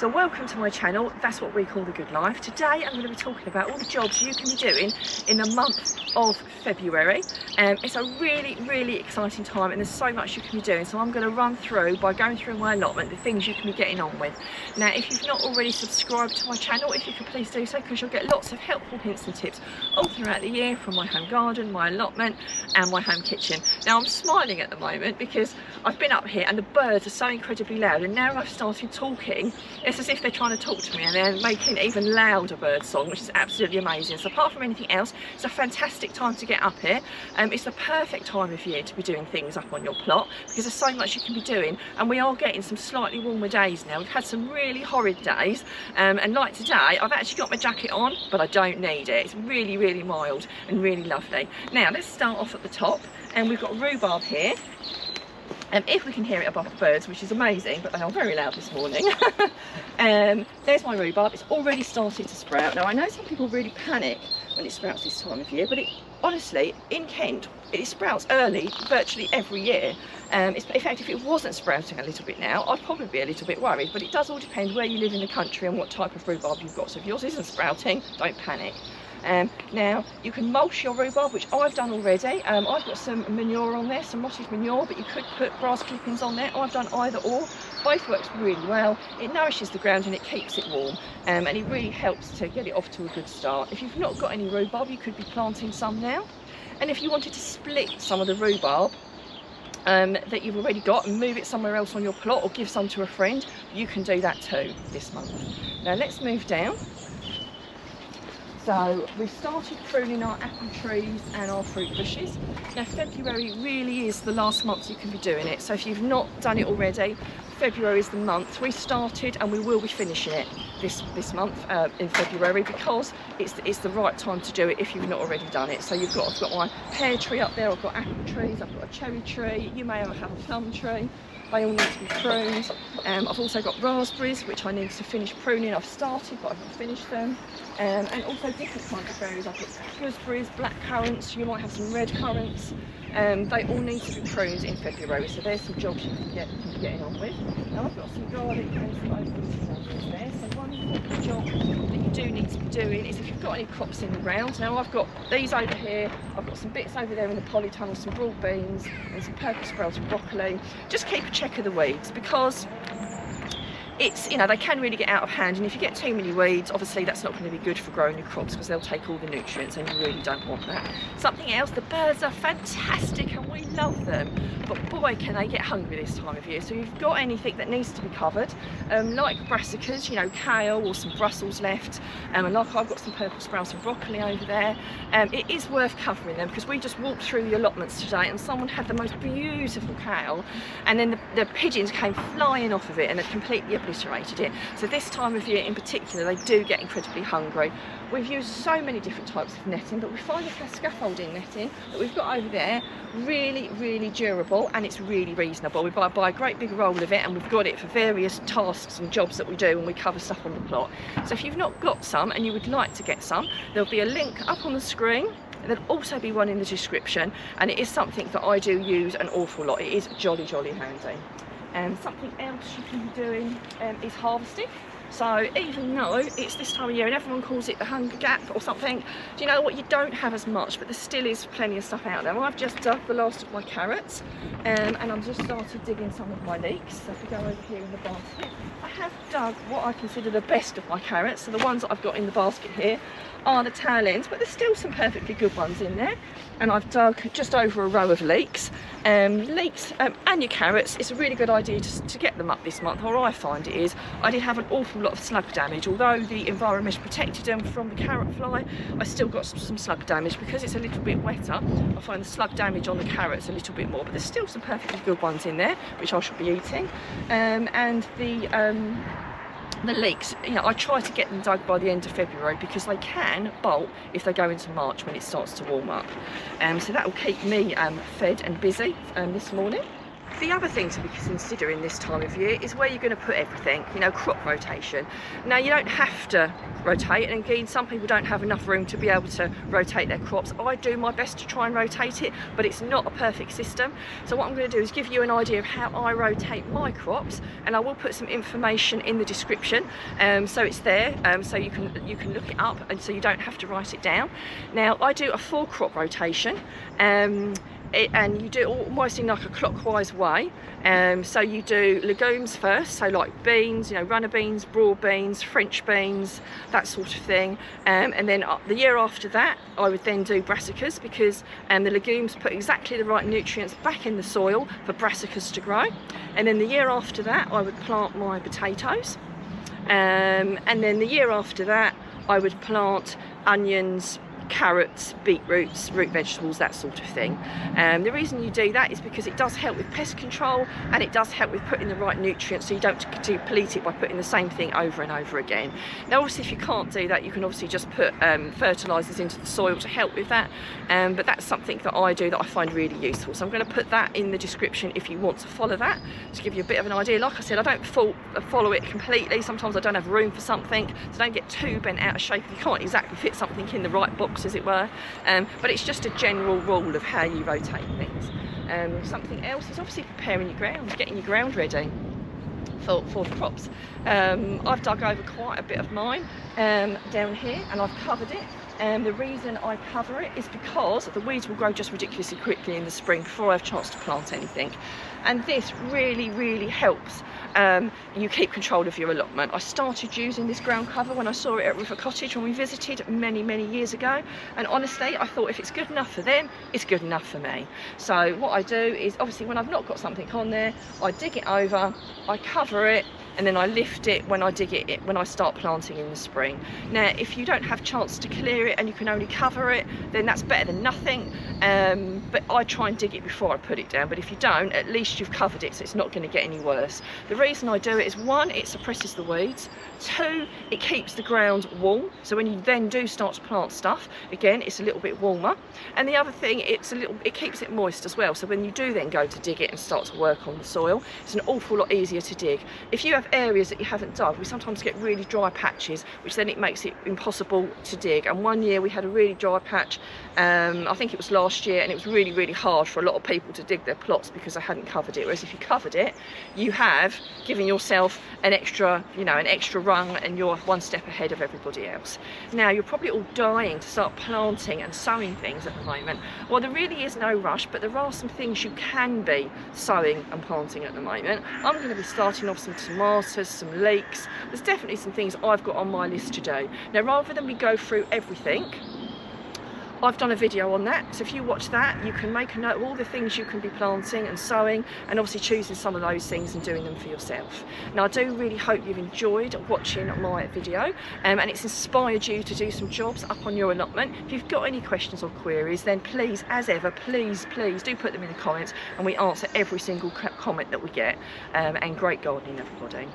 So welcome to my channel. That's what we call the good life. Today I'm going to be talking about all the jobs you can be doing in the month of February. It's a really exciting time and there's so much you can be doing. So I'm going to run through, by going through my allotment, the things you can be getting on with. Now if you've not already subscribed to my channel, if you could please do so, because you'll get lots of helpful hints and tips all throughout the year from my home garden, my allotment and my home kitchen. Now I'm smiling at the moment because I've been up here and the birds are so incredibly loud, and now I've started talking, it's as if they're trying to talk to me and they're making even louder bird song, which is absolutely amazing. So apart from anything else, it's a fantastic time to get up here. It's the perfect time of year to be doing things up on your plot because there's so much you can be doing, and we are getting some slightly warmer days now. We've had some really horrid days, and like today I've actually got my jacket on but I don't need it. It's really mild and really lovely. Now let's start off at the top, and we've got rhubarb here. If we can hear it above the birds, which is amazing, but they are very loud this morning. There's my rhubarb. It's already started to sprout. Now I know some people really panic when it sprouts this time of year, but it honestly, in Kent, it sprouts early virtually every year. In fact, if it wasn't sprouting a little bit now, I'd probably be a little bit worried, but it does all depend where you live in the country and what type of rhubarb you've got. So if yours isn't sprouting, don't panic. Now you can mulch your rhubarb, which I've done already. I've got some manure on there, some rotted manure, but you could put grass clippings on there. I've done either or. Both works really well. It nourishes the ground and it keeps it warm, and it really helps to get it off to a good start. If you've not got any rhubarb, you could be planting some now, and if you wanted to split some of the rhubarb that you've already got and move it somewhere else on your plot, or give some to a friend, you can do that too this month. Now let's move down. So we've started pruning our apple trees and our fruit bushes. Now February really is the last month you can be doing it. So if you've not done it already, February is the month. We started and we will be finishing it this month in February, because it's the right time to do it if you've not already done it. So I've got my pear tree up there, I've got apple trees, I've got a cherry tree, you may have a plum tree. They all need to be pruned. I've also got raspberries, which I need to finish pruning. I've started, but I've not finished them. And also different kinds of berries. I've got gooseberries, black currants, you might have some red currants. They all need to be pruned in February, so there's some jobs you can be getting on with. Now I've got some garlic and some onions there. So one important job that you do need to be doing is if you've got any crops in the ground. Now I've got these over here, I've got some bits over there in the polytunnel, some broad beans and some purple sprouted broccoli. Just keep a check of the weeds, because it's, you know, they can really get out of hand, and if you get too many weeds, obviously that's not going to be good for growing your crops, because they'll take all the nutrients and you really don't want that. Something else, the birds are fantastic and we love them, but boy can they get hungry this time of year. So if you've got anything that needs to be covered, like brassicas, you know, kale or some Brussels left, and like I've got some purple sprouted broccoli over there, it is worth covering them, because we just walked through the allotments today and someone had the most beautiful kale, and then the pigeons came flying off of it and had completely obliterated it. So this time of year in particular, they do get incredibly hungry. We've used so many different types of netting, but we find the scaffolding netting that we've got over there really durable, and it's really reasonable. We buy a great big roll of it, and we've got it for various tasks and jobs that we do when we cover stuff on the plot. So if you've not got some and you would like to get some, there'll be a link up on the screen. There'll also be one in the description, and it is something that I do use an awful lot. It is jolly handy. Something else you can be doing is harvesting. So even though it's this time of year and everyone calls it the hunger gap or something, do you know what, you don't have as much, but there still is plenty of stuff out there. Well, I've just dug the last of my carrots, and I've just started digging some of my leeks. So if we go over here in the basket, I have dug what I consider the best of my carrots. So the ones that I've got in the basket here are the tail ends, but there's still some perfectly good ones in there. And I've dug just over a row of leeks. Leeks and your carrots, it's a really good idea to get them up this month, or I find it is. I did have an awful lot of slug damage. Although the environment protected them from the carrot fly, I still got some slug damage because it's a little bit wetter. I find the slug damage on the carrots a little bit more, but there's still some perfectly good ones in there, which I should be eating. And the leeks, you know, I try to get them dug by the end of February, because they can bolt if they go into March when it starts to warm up. So that will keep me fed and busy this morning. The other thing to be considering this time of year is where you're going to put everything, you know, crop rotation. Now, you don't have to rotate, and again, some people don't have enough room to be able to rotate their crops. I do my best to try and rotate it, but it's not a perfect system. So what I'm going to do is give you an idea of how I rotate my crops, and I will put some information in the description, so it's there, so you can look it up, and so you don't have to write it down. Now, I do a 4 crop rotation, and you do it almost in like a clockwise way. So you do legumes first, so like beans, you know, runner beans, broad beans, French beans, that sort of thing. And then the year after that, I would then do brassicas, because the legumes put exactly the right nutrients back in the soil for brassicas to grow. And then the year after that, I would plant my potatoes. And then the year after that, I would plant onions, carrots, beetroots, root vegetables, that sort of thing. The reason you do that is because it does help with pest control, and it does help with putting the right nutrients, so you don't deplete it by putting the same thing over and over again. Now, obviously, if you can't do that, you can obviously just put fertilisers into the soil to help with that, but that's something that I do that I find really useful. So I'm going to put that in the description if you want to follow that, to give you a bit of an idea. Like I said, I don't follow it completely. Sometimes I don't have room for something, so don't get too bent out of shape if you can't exactly fit something in the right box, as it were, but it's just a general rule of how you rotate things. Something else is obviously preparing your ground, getting your ground ready for the crops. I've dug over quite a bit of mine down here, and I've covered it. The reason I cover it is because the weeds will grow just ridiculously quickly in the spring before I have a chance to plant anything, and this really helps you keep control of your allotment. I started using this ground cover when I saw it at River Cottage when we visited many years ago, and honestly, I thought if it's good enough for them, it's good enough for me. So what I do is, obviously, when I've not got something on there, I dig it over, I cover it, and then I lift it when I dig it when I start planting in the spring. Now, if you don't have a chance to clear it and you can only cover it, then that's better than nothing, but I try and dig it before I put it down. But if you don't, at least you've covered it, so it's not going to get any worse. The reason I do it is, 1, it suppresses the weeds, 2, it keeps the ground warm, so when you then do start to plant stuff, again, it's a little bit warmer, and the other thing, it keeps it moist as well, so when you do then go to dig it and start to work on the soil, it's an awful lot easier to dig. If you have areas that you haven't dug, we sometimes get really dry patches, which then it makes it impossible to dig. And one year we had a really dry patch, I think it was last year, and it was really hard for a lot of people to dig their plots because they hadn't covered it. Whereas if you covered it, you have given yourself an extra, you know, an extra rung, and you're one step ahead of everybody else. Now, you're probably all dying to start planting and sowing things at the moment. Well, there really is no rush, but there are some things you can be sowing and planting at the moment. I'm going to be starting off some tomatoes, some leeks. There's definitely some things I've got on my list to do. Now, rather than me go through everything, I've done a video on that, so if you watch that, you can make a note of all the things you can be planting and sowing, and obviously choosing some of those things and doing them for yourself. Now, I do really hope you've enjoyed watching my video, and it's inspired you to do some jobs up on your allotment. If you've got any questions or queries, then please, as ever, please do put them in the comments, and we answer every single comment that we get. And great gardening, everybody.